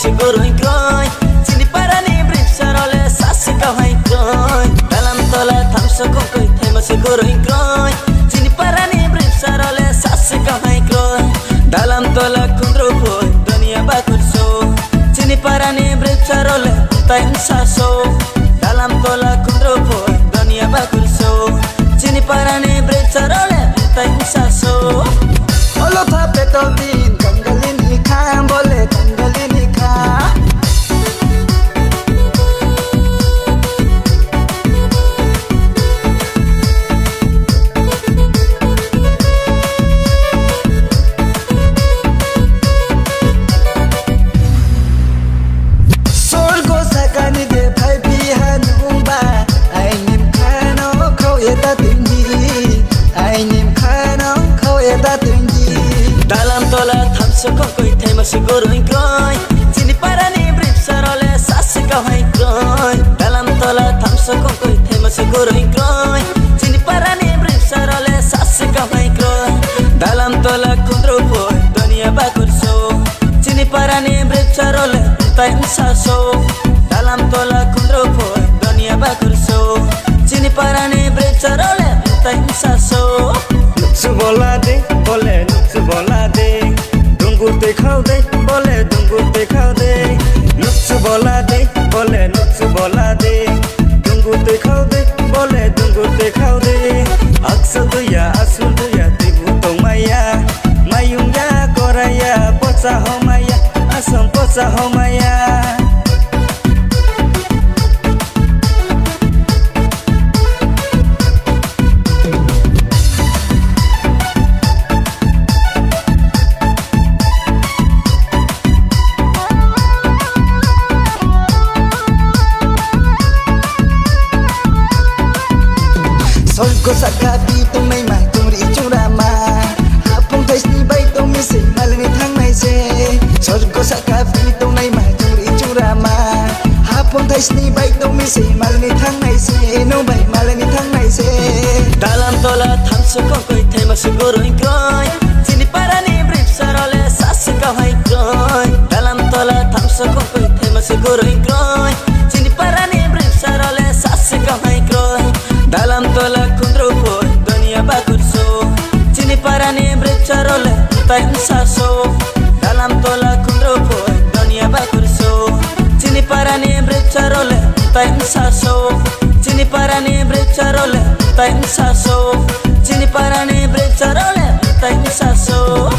siguro yung kroy. Siniparan ni brief sa role, sasikaw ay kroy. Dalam tola tamsa kukoy, tayo masiguro yung kroy. Siniparan ni brief sa role, sasikaw ay kroy. Dalam tola kundrupoy, dunia bakurso. Siniparan ni brief sa role, tayo saso. Dalam tola kundrupoy, dunia bakurso. Siniparan ni brief sa role, tayo saso. Olo pape tobin, tanggalin ikan, boleh tanggalin ikan. Sorgo sakani de bhai bihan umba, ai nim khano khau eta tinggi, ai nim khano khau eta tinggi. Dalam tola tamsa kukoy, tayo masiguro yung kroy. Siniparan ni brief sa role, sasikaw ay kroy. Dalam tola tamsa kukoy, tayo masiguro yung kroy. Siniparan ni brief sa role, sasikaw ay kroy. Dalam tola kundrupoy, dunia bakurso. Siniparan ni brief sa role, tayo saso. Dalam tola kundrupoy, dunia bakurso. Siniparan ni brief sa role, tayo saso. Bola de, bole nuksu bola de, dungu te khau de, bole dungu te khau de. Nuksu bola de, bole nuksu bola de, dungu te khau de, bole dungu te khau de. Aksa duya asul duya tibu tong maya, mayung ya koraya, posa homaya, asam posa homaya. Sorgo sakapi tung mai mai tung ri churama, hapung thais ni bai tung mi se malani thang nai se. Sorgo sakapi tung mai mai tung ri churama, hapung thais ni bai tung mi se malani thang nai se, no bai malani thang nai se. Dalam tola tamsa kukoy, tayo masiguro yung kroy. Siniparan ni brief sa role, sasikaw ay kroy. Dalam tola tamsa kukoy, tayo masiguro yung kroy. Siniparan ni brief sa role, sasikaw ay kroy. Dalam tola kundrupoy, dunia bakurso. Siniparan ni brief sa role, tayo saso. Dalam tola kundrupoy, dunia bakurso. Siniparan ni brief sa role, tayo saso. Siniparan ni brief sa role, tayo saso. Siniparan ni brief sa role, tayo saso.